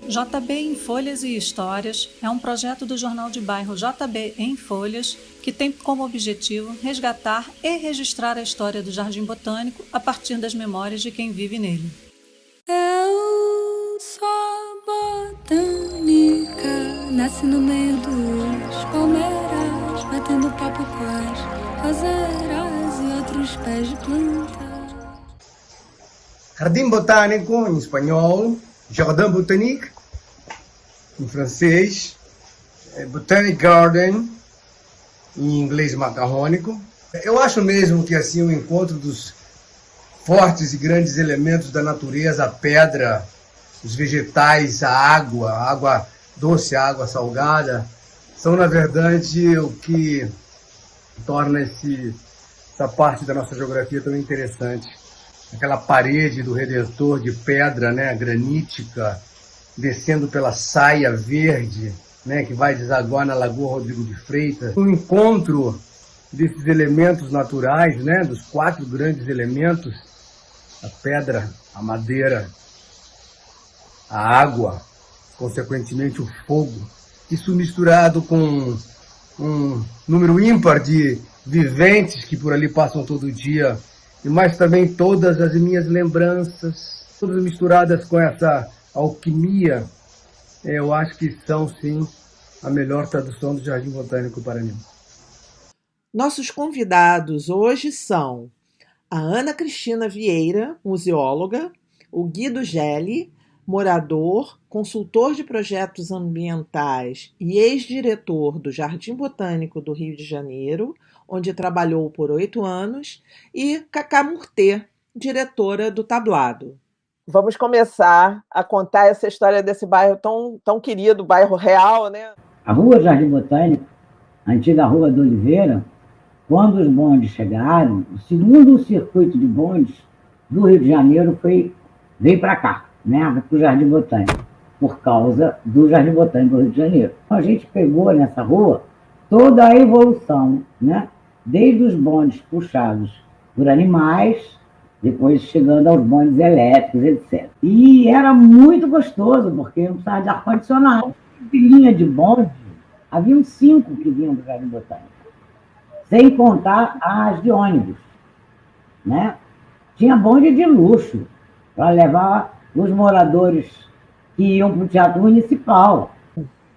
JB em Folhas e Histórias é um projeto do jornal de bairro JB em Folhas que tem como objetivo resgatar e registrar a história do Jardim Botânico a partir das memórias de quem vive nele. Eu sou botânica, nasci no meio dos palmeiras, batendo papo com as roseiras e outros pés de planta. Jardim Botânico, em espanhol, Jardin Botanique, em francês, Botanic Garden, em inglês macarrônico. Eu acho mesmo que assim o encontro dos fortes e grandes elementos da natureza, a pedra, os vegetais, a água doce, a água salgada, são na verdade o que torna essa parte da nossa geografia tão interessante. Aquela parede do Redentor de pedra, né, granítica, descendo pela saia verde, né, que vai desaguar na Lagoa Rodrigo de Freitas. O encontro desses elementos naturais, né, dos 4 grandes elementos, a pedra, a madeira, a água, consequentemente o fogo, isso misturado com um número ímpar de viventes que por ali passam todo dia, mas também todas as minhas lembranças, todas misturadas com essa alquimia, eu acho que são, sim, a melhor tradução do Jardim Botânico para mim. Nossos convidados hoje são a Ana Cristina Vieira, museóloga, o Guido Gelli, morador, consultor de projetos ambientais e ex-diretor do Jardim Botânico do Rio de Janeiro, onde trabalhou por 8 anos, e Cacá Murtê, diretora do Tablado. Vamos começar a contar essa história desse bairro tão querido, bairro real, né? A Rua Jardim Botânico, a antiga Rua do Oliveira, quando os bondes chegaram, o segundo circuito de bondes do Rio de Janeiro veio para cá, né, para o Jardim Botânico, por causa do Jardim Botânico do Rio de Janeiro. A gente pegou nessa rua toda a evolução, né, desde os bondes puxados por animais, depois chegando aos bondes elétricos, etc. E era muito gostoso, porque não precisava de ar-condicionado. De linha de bonde, haviam 5 que vinham do Jardim Botânico, sem contar as de ônibus, né? Tinha bonde de luxo para levar os moradores que iam para o Teatro Municipal.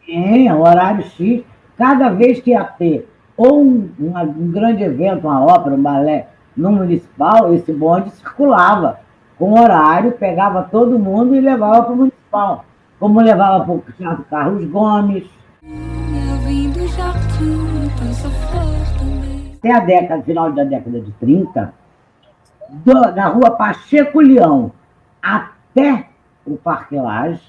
Em horário X, cada vez que ia ter ou um grande evento, uma ópera, um balé no Municipal, esse bonde circulava com horário, pegava todo mundo e levava para o Municipal. Como levava para o Teatro Carlos Gomes. Até final da década de 30, da Rua Pacheco Leão até o Parque Lage,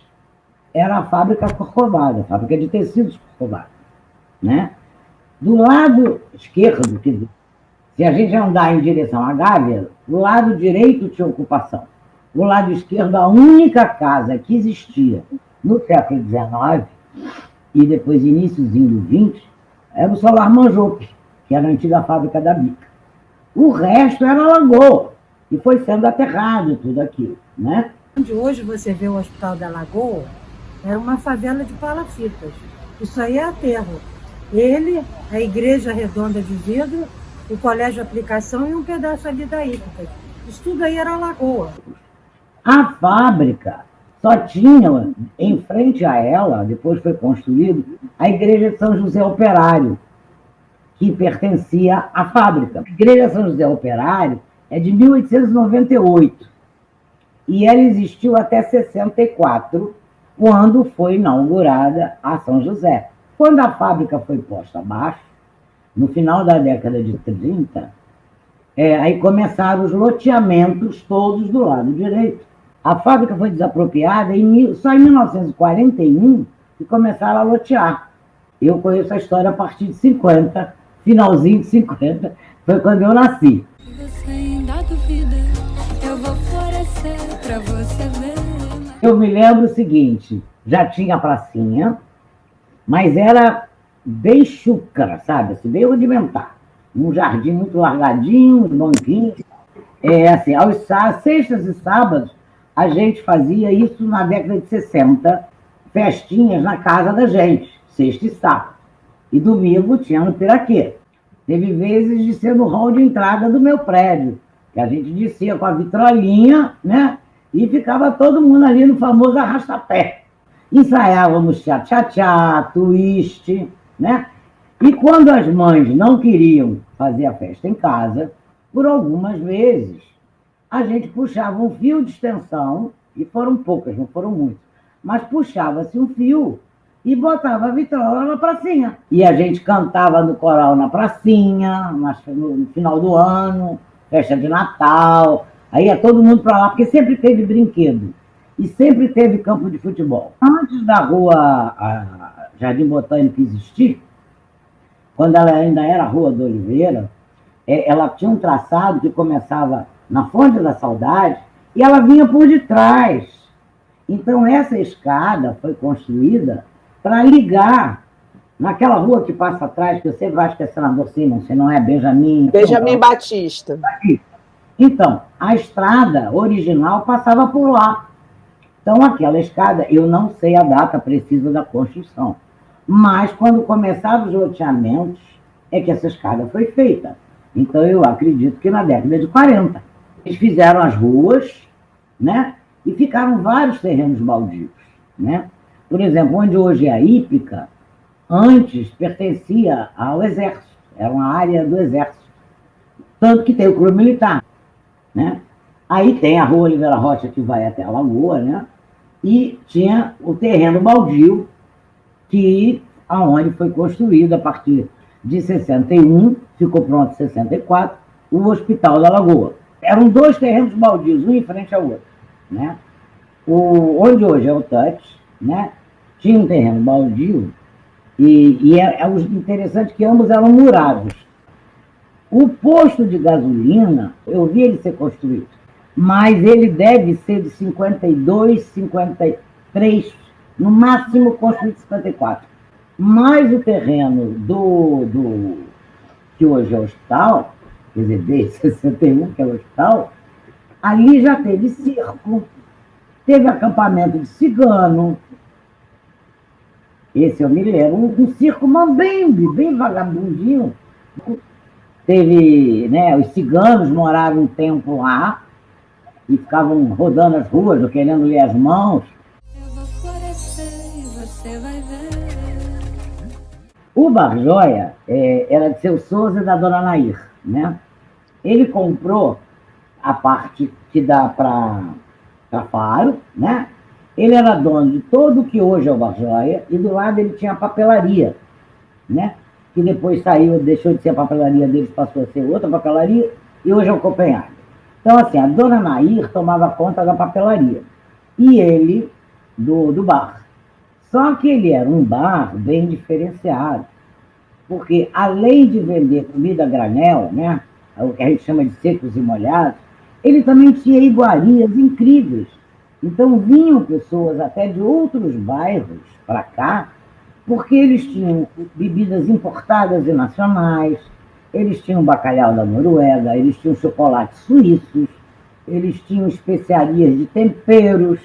era a fábrica Corcovado, a fábrica de tecidos Corcovado, né? Do lado esquerdo, quer dizer, se a gente andar em direção à Gávea, do lado direito tinha ocupação. Do lado esquerdo, a única casa que existia no século XIX e depois iníciozinho do XX era o Solar Manjope, que era a antiga fábrica da Bica. O resto era Lagoa, e foi sendo aterrado tudo aquilo, né? Onde hoje você vê o Hospital da Lagoa, era uma favela de palafitas. Isso aí é aterro. Ele, a Igreja Redonda de Vidro, o Colégio Aplicação e um pedaço ali da Ípica. Isso tudo aí era Lagoa. A fábrica só tinha, em frente a ela, depois foi construído, a Igreja de São José Operário, que pertencia à fábrica. A Igreja de São José Operário é de 1898 e ela existiu até 64, quando foi inaugurada a São José. Quando a fábrica foi posta abaixo, no final da década de 30, aí começaram os loteamentos todos do lado direito. A fábrica foi desapropriada só em 1941 que começaram a lotear. Eu conheço a história a partir de 50, finalzinho de 50, foi quando eu nasci. Você ainda duvida, eu vou florescer pra você ver. Eu me lembro o seguinte, já tinha pracinha, mas era bem chucra, sabe? Assim, bem rudimentar. Um jardim muito largadinho, uns banquinhos. Assim, aos sextas e sábados, a gente fazia isso na década de 60, festinhas na casa da gente, sexta e sábado. E domingo tinha no Piraquê. Teve vezes de ser no hall de entrada do meu prédio, que a gente descia com a vitrolinha, né? E ficava todo mundo ali no famoso arrastapé. Ensaiávamos tchá-tchá-tchá, twist, né? E quando as mães não queriam fazer a festa em casa, por algumas vezes, a gente puxava um fio de extensão, e foram poucas, não foram muitas, mas puxava-se um fio e botava a vitrola na pracinha. E a gente cantava no coral na pracinha, no final do ano, festa de Natal. Aí ia todo mundo para lá, porque sempre teve brinquedo e sempre teve campo de futebol. Antes da rua Jardim Botânico existir, quando ela ainda era Rua do Oliveira, ela tinha um traçado que começava na Fonte da Saudade e ela vinha por detrás. Então, essa escada foi construída para ligar naquela rua que passa atrás, que você vai, que é Senador Simão, se não é Benjamin... Benjamin Batista. Então, a estrada original passava por lá. Então, aquela escada, eu não sei a data precisa da construção, mas quando começaram os loteamentos, é que essa escada foi feita. Então, eu acredito que na década de 40. Eles fizeram as ruas, né? E ficaram vários terrenos baldios, né? Por exemplo, onde hoje é a Hípica, antes pertencia ao Exército, era uma área do Exército. Tanto que tem o Clube Militar, né? Aí tem a Rua Oliveira Rocha, que vai até a Lagoa, né? E tinha o terreno baldio, aonde foi construído a partir de 61, ficou pronto em 64, o Hospital da Lagoa. Eram 2 terrenos baldios, um em frente ao outro, né? Onde hoje é o Touch, né? Tinha um terreno baldio e é interessante que ambos eram murados. O posto de gasolina, eu vi ele ser construído, mas ele deve ser de 52, 53, no máximo construído em 54. Mas o terreno que hoje é o hospital, quer dizer, desde 61, que é o hospital, ali já teve circo, teve acampamento de cigano. Esse eu me lembro, um circo mambembe, bem vagabundinho. Teve, né, os ciganos moraram um tempo lá e ficavam rodando as ruas, querendo ler as mãos. Eu vou florescer e você vai ver. O Barjoia era de seu Souza e da Dona Nair, né? Ele comprou a parte que dá para Faro, né? Ele era dono de todo o que hoje é o Barjoia, e do lado ele tinha a papelaria, né? Que depois saiu, deixou de ser a papelaria deles, passou a ser outra papelaria, e hoje é o Copenhague. Então, assim, a Dona Nair tomava conta da papelaria, e ele do bar. Só que ele era um bar bem diferenciado, porque além de vender comida a granel, né? O que a gente chama de secos e molhados, ele também tinha iguarias incríveis. Então vinham pessoas até de outros bairros para cá, porque eles tinham bebidas importadas e nacionais, eles tinham bacalhau da Noruega, eles tinham chocolates suíços, eles tinham especiarias de temperos,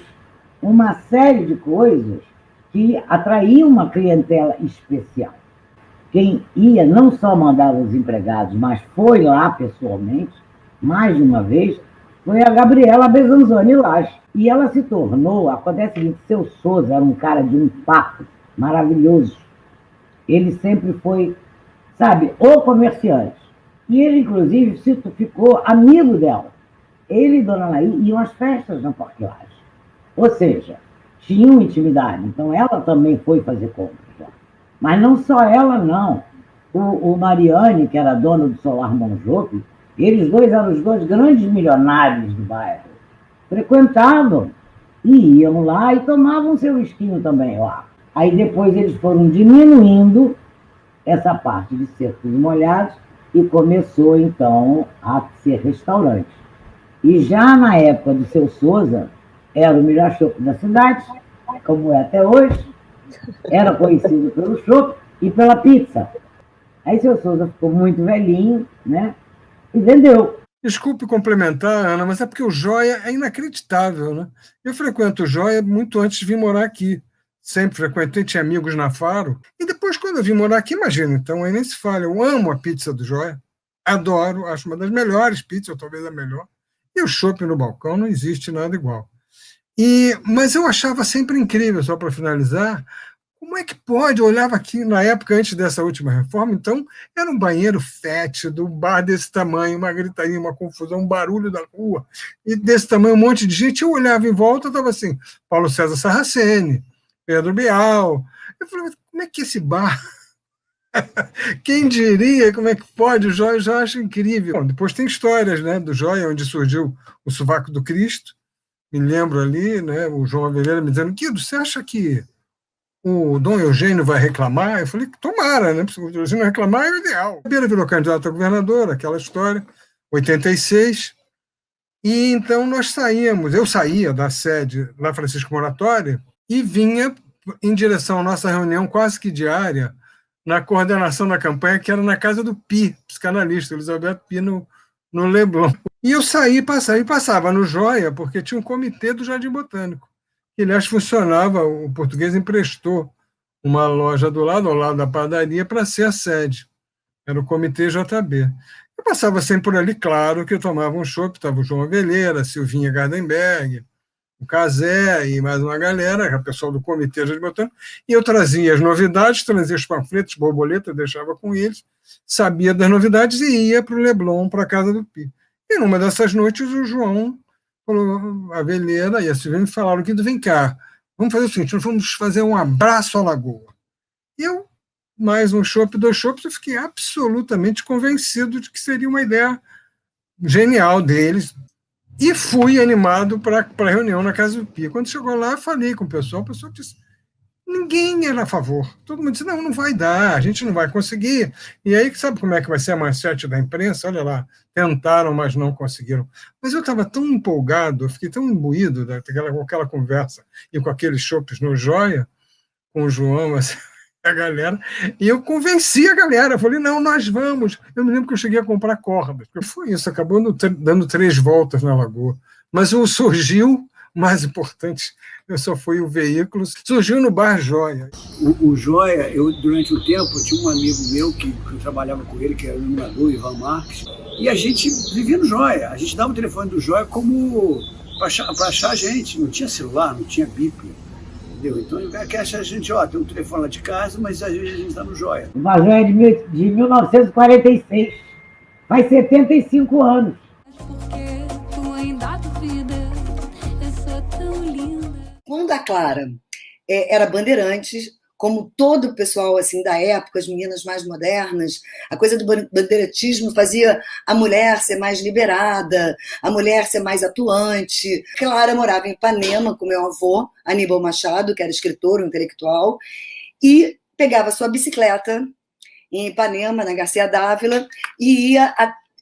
uma série de coisas que atraíam uma clientela especial. Quem ia não só mandava os empregados, mas foi lá pessoalmente, mais de uma vez, foi a Gabriela Besanzoni Lage. E ela se tornou, acontece que seu Souza era um cara de um papo maravilhoso. Ele sempre foi, sabe, o comerciante. E ele, inclusive, ficou amigo dela. Ele e Dona Nair iam às festas na Parque Lage. Ou seja, tinham intimidade. Então, ela também foi fazer compras lá. Mas não só ela, não. O Mariane, que era dono do Solar Monjope, eles dois eram os 2 grandes milionários do bairro. Frequentavam e iam lá e tomavam seu esquinho também lá. Aí depois eles foram diminuindo essa parte de secos e molhados e começou então a ser restaurante. E já na época do seu Souza, era o melhor chopp da cidade, como é até hoje, era conhecido pelo chopp e pela pizza. Aí seu Souza ficou muito velhinho, né? E vendeu. Desculpe complementar, Ana, mas é porque o Joia é inacreditável, né? Eu frequento o Joia muito antes de vir morar aqui. sempre frequentei, tinha amigos na Faro. E depois, quando eu vim morar aqui, imagina, então aí nem se fala, eu amo a pizza do Joia, adoro, acho uma das melhores pizzas, ou talvez a melhor. E o chopp no balcão, não existe nada igual. Mas eu achava sempre incrível, só para finalizar, como é que pode? Eu olhava aqui na época antes dessa última reforma, então era um banheiro fétido, um bar desse tamanho, uma gritaria, uma confusão, um barulho da rua, e desse tamanho, um monte de gente. Eu olhava em volta, estava assim, Paulo César Sarraceni, Pedro Bial. Eu falei, como é que esse bar? Quem diria? Como é que pode? O Joia já acho incrível. Bom, depois tem histórias, né, do Joia, onde surgiu o Sovaco do Cristo. Me lembro ali, né, o João Aveleira me dizendo, Guido, você acha que o Dom Eugênio vai reclamar? Eu falei, tomara, né? Se o Eugênio reclamar, é o ideal. Ribeira virou candidato a governador, aquela história, 86. E então nós saíamos, eu saía da sede lá Francisco Moratória e vinha em direção à nossa reunião quase que diária na coordenação da campanha, que era na casa do Pi, psicanalista, Elizabeth Pi, no Leblon. E eu passava no Joia, porque tinha um comitê do Jardim Botânico. Que, aliás, funcionava, o português emprestou uma loja do lado, ao lado da padaria, para ser a sede. Era o Comitê JB. Eu passava sempre por ali, claro, que eu tomava um chopp, estava o João Aveleira, a Silvinha Gardenberg, o Cazé e mais uma galera, o pessoal do Comitê Jardim Botânico, e eu trazia as novidades, trazia os panfletos, borboleta, deixava com eles, sabia das novidades e ia para o Leblon, para a casa do Pi. E numa dessas noites, o João falou, a Aveleira e a Silvia me falaram, Guido, vem cá, vamos fazer o seguinte, nós vamos fazer um abraço à Lagoa. E eu, mais um chopp, 2 chopps, eu fiquei absolutamente convencido de que seria uma ideia genial deles, e fui animado para a reunião na Casa do Pi. Quando chegou lá, eu falei com o pessoal disse, ninguém era a favor. Todo mundo disse, não vai dar, a gente não vai conseguir. E aí, sabe como é que vai ser a manchete da imprensa? Olha lá, tentaram, mas não conseguiram. Mas eu estava tão empolgado, eu fiquei tão imbuído com aquela conversa e com aqueles chopps no Joia, com o João, assim, a galera, e eu convenci a galera, eu falei, não, nós vamos. Eu me lembro que eu cheguei a comprar cordas. Foi isso, acabou dando 3 voltas na Lagoa. Mas surgiu, mais importante, eu só fui o veículo, surgiu no Bar Joia. O Joia, durante um tempo, tinha um amigo meu que eu trabalhava com ele, que era o iluminador, Ivan Marques, e a gente vivia no Joia. A gente dava o telefone do Joia como para achar a gente. Não tinha celular, não tinha bip. Entendeu? Então, o cara quer achar a gente, tem um telefone lá de casa, mas às vezes a gente está no Joia. O Bar Joia é de 1946. Faz 75 anos. Porque tu ainda duvida, eu sou tão linda. Quando a Clara era Bandeirantes, como todo o pessoal assim da época, as meninas mais modernas, a coisa do bandeirantismo fazia a mulher ser mais liberada, a mulher ser mais atuante. Clara morava em Ipanema com meu avô, Aníbal Machado, que era escritor, um intelectual, e pegava sua bicicleta em Ipanema, na Garcia Dávila, e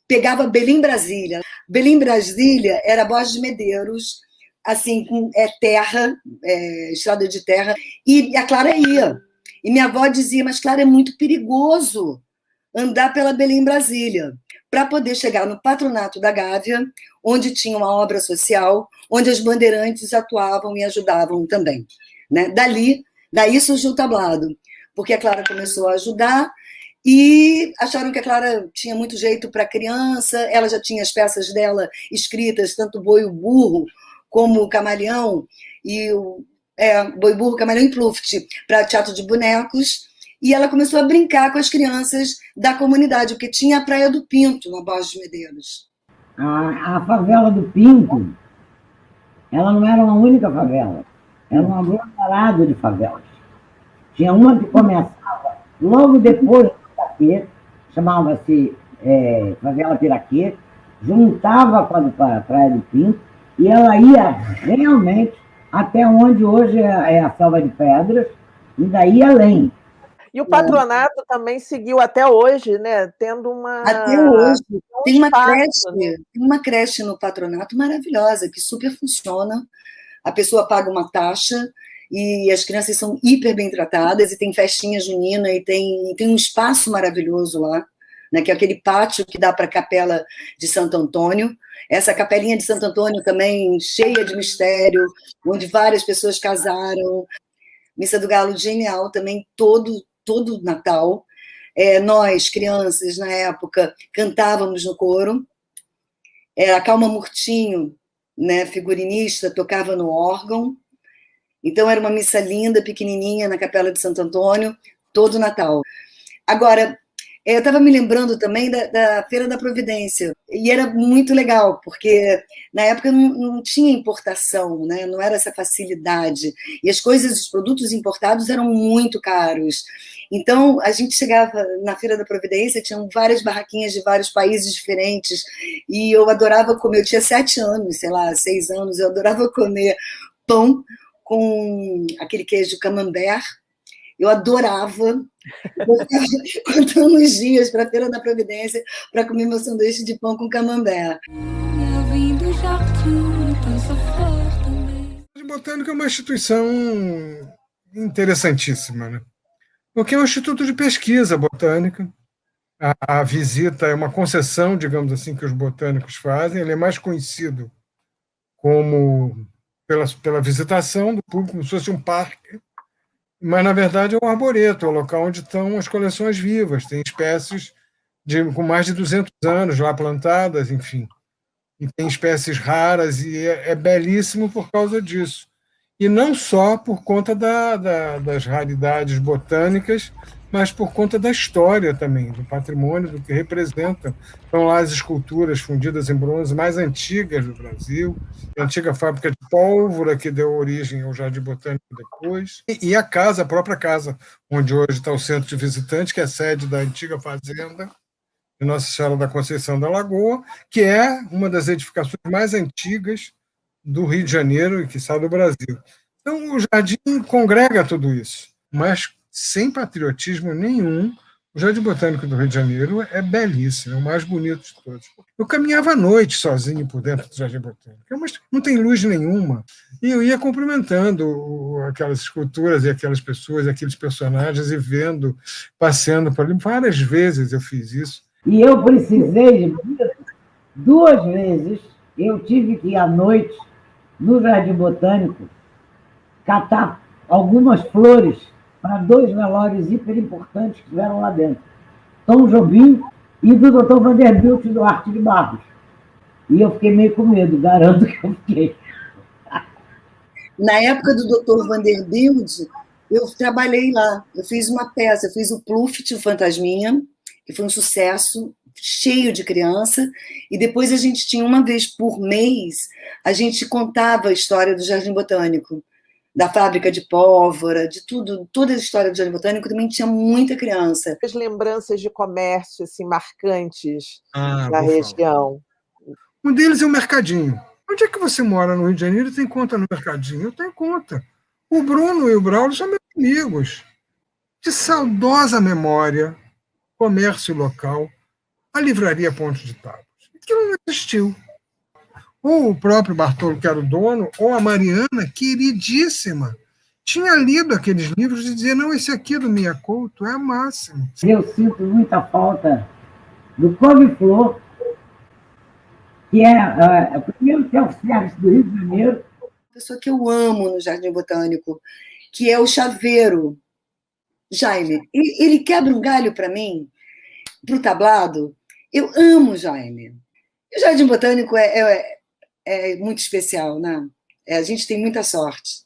pegava Belém Brasília. Belém Brasília era Borges de Medeiros, assim, com terra, estrada de terra, e a Clara ia. E minha avó dizia, mas Clara, é muito perigoso andar pela Belém Brasília, para poder chegar no Patronato da Gávea, onde tinha uma obra social, onde as bandeirantes atuavam e ajudavam também. Né? Daí surgiu o tablado, porque a Clara começou a ajudar, e acharam que a Clara tinha muito jeito para criança, ela já tinha as peças dela escritas, tanto o Boi e o Burro, como o Camaleão, e Boi Burro, Camaleão e Pluft, para teatro de bonecos, e ela começou a brincar com as crianças da comunidade, porque tinha a Praia do Pinto, na Borges de Medeiros. A favela do Pinto, ela não era uma única favela, era um aglomerado de favelas. Tinha uma que começava logo depois do Piraquê, chamava-se Favela Piraquê, juntava com a Praia do Pinto, e ela ia realmente até onde hoje é a Selva de Pedras, e daí além. E o patronato também seguiu até hoje, né? Tendo uma... Até hoje. Tem uma espaço, creche, né? tem uma creche no patronato maravilhosa, que super funciona. A pessoa paga uma taxa e as crianças são hiper bem tratadas, e tem festinha junina, e tem um espaço maravilhoso lá, né, que é aquele pátio que dá para a Capela de Santo Antônio. Essa capelinha de Santo Antônio também cheia de mistério, onde várias pessoas casaram. Missa do Galo genial também, todo Natal. Nós, crianças, na época, cantávamos no coro. A Calma Murtinho, né, figurinista, tocava no órgão. Então, era uma missa linda, pequenininha, na Capela de Santo Antônio, todo Natal. Agora, eu estava me lembrando também da Feira da Providência, e era muito legal, porque na época não tinha importação, né? Não era essa facilidade, e as coisas, os produtos importados eram muito caros. Então, a gente chegava na Feira da Providência, tinham várias barraquinhas de vários países diferentes, e eu adorava comer, eu tinha 7 anos, sei lá, 6 anos, eu adorava comer pão com aquele queijo camembert. Eu adorava. Eu ficava contando os dias para a Feira da Providência para comer meu sanduíche de pão com camembert. O Jardim Botânico é uma instituição interessantíssima, né? Porque é um instituto de pesquisa botânica. A visita é uma concessão, digamos assim, que os botânicos fazem. Ele é mais conhecido pela visitação do público, como se fosse um parque. Mas, na verdade, é um arboreto, é o local onde estão as coleções vivas. Tem espécies com mais de 200 anos lá plantadas, enfim. E tem espécies raras, e é belíssimo por causa disso. E não só por conta das raridades botânicas, mas por conta da história também, do patrimônio, do que representa. Estão lá as esculturas fundidas em bronze mais antigas do Brasil, a antiga fábrica de pólvora que deu origem ao Jardim Botânico depois, e a própria casa, onde hoje está o centro de visitantes, que é sede da antiga fazenda de Nossa Senhora da Conceição da Lagoa, que é uma das edificações mais antigas do Rio de Janeiro e, quiçá, do Brasil. Então, o jardim congrega tudo isso, mas sem patriotismo nenhum. O Jardim Botânico do Rio de Janeiro é belíssimo, é o mais bonito de todos. Eu caminhava à noite sozinho por dentro do Jardim Botânico, mas não tem luz nenhuma. E eu ia cumprimentando aquelas esculturas e aquelas pessoas, aqueles personagens, e vendo, passeando por ali. Várias vezes eu fiz isso. E eu precisei, 2 vezes, eu tive que ir à noite no Jardim Botânico catar algumas flores para 2 velórios hiper importantes que tiveram lá dentro. Tom Jobim e do Dr. Vanderbilt Duarte de Barros. E eu fiquei meio com medo, garanto que eu fiquei. Na época do Dr. Vanderbilt, eu trabalhei lá. Eu fiz uma peça, eu fiz o Pluft, o Fantasminha, que foi um sucesso, cheio de criança, e depois a gente tinha, uma vez por mês, a gente contava a história do Jardim Botânico, da fábrica de pólvora, de tudo, toda a história do Jardim Botânico. Também tinha muita criança. As lembranças de comércio assim, marcantes na região. Um deles é o Mercadinho. Onde é que você mora no Rio de Janeiro e tem conta no Mercadinho? Eu tenho conta. O Bruno e o Braulio são meus amigos. De saudosa memória, comércio local, a livraria Ponte de Tábuas. Aquilo não existiu. Ou o próprio Bartolo, que era o dono, ou a Mariana, queridíssima, tinha lido aqueles livros e dizia, não, esse aqui é do Mia Couto, é máximo. Eu sinto muita falta do couve-flor, que é o primeiro self-service do Rio de Janeiro. Uma pessoa que eu amo no Jardim Botânico, que é o chaveiro, Jaime. Ele quebra um galho para mim, para o tablado. Eu amo o Jaime. O Jardim Botânico é muito especial, né? A gente tem muita sorte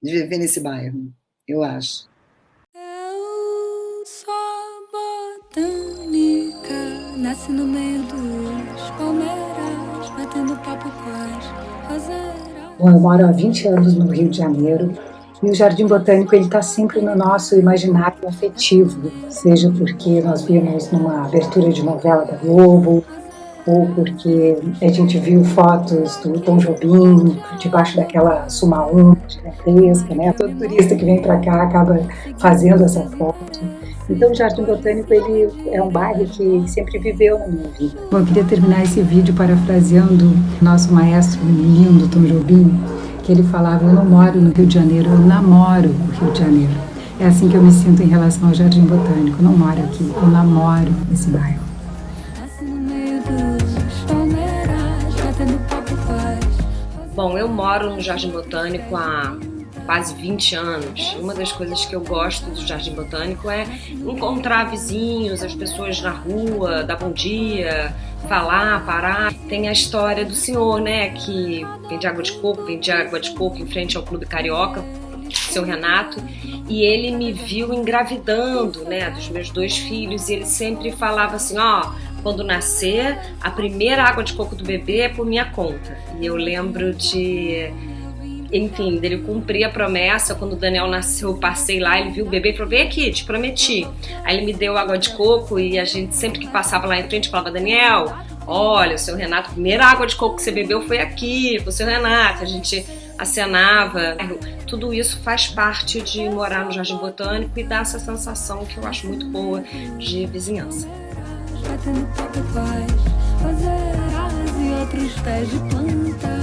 de viver nesse bairro, eu acho. Eu sou botânica, nasce no meio dos palmeiras, batendo papo com as roseiras. Bom, eu moro há 20 anos no Rio de Janeiro, e o Jardim Botânico está sempre no nosso imaginário afetivo, seja porque nós vimos numa abertura de novela da Globo, ou porque a gente viu fotos do Tom Jobim debaixo daquela sumaúma gigantesca, né? Todo turista que vem para cá acaba fazendo essa foto. Então, o Jardim Botânico ele é um bairro que sempre viveu na minha vida. Bom, eu queria terminar esse vídeo parafraseando nosso maestro lindo, Tom Jobim, que ele falava, eu não moro no Rio de Janeiro, eu namoro o Rio de Janeiro. É assim que eu me sinto em relação ao Jardim Botânico. Eu não moro aqui, eu namoro esse bairro. Bom, eu moro no Jardim Botânico há quase 20 anos. Uma das coisas que eu gosto do Jardim Botânico é encontrar vizinhos, as pessoas na rua, dar bom dia, falar, parar. Tem a história do senhor, né, que vende água de coco em frente ao Clube Carioca, seu Renato, e ele me viu engravidando, né, dos meus 2 filhos, e ele sempre falava assim, quando nascer, a primeira água de coco do bebê é por minha conta. E eu lembro dele cumprir a promessa. Quando o Daniel nasceu, eu passei lá, ele viu o bebê e falou, vem aqui, te prometi. Aí ele me deu água de coco e a gente sempre que passava lá em frente falava, Daniel, olha, o seu Renato, a primeira água de coco que você bebeu foi aqui, pro seu Renato. A gente acenava. Tudo isso faz parte de morar no Jardim Botânico e dá essa sensação que eu acho muito boa de vizinhança. Batendo papo com as roseiras e outros pés de planta.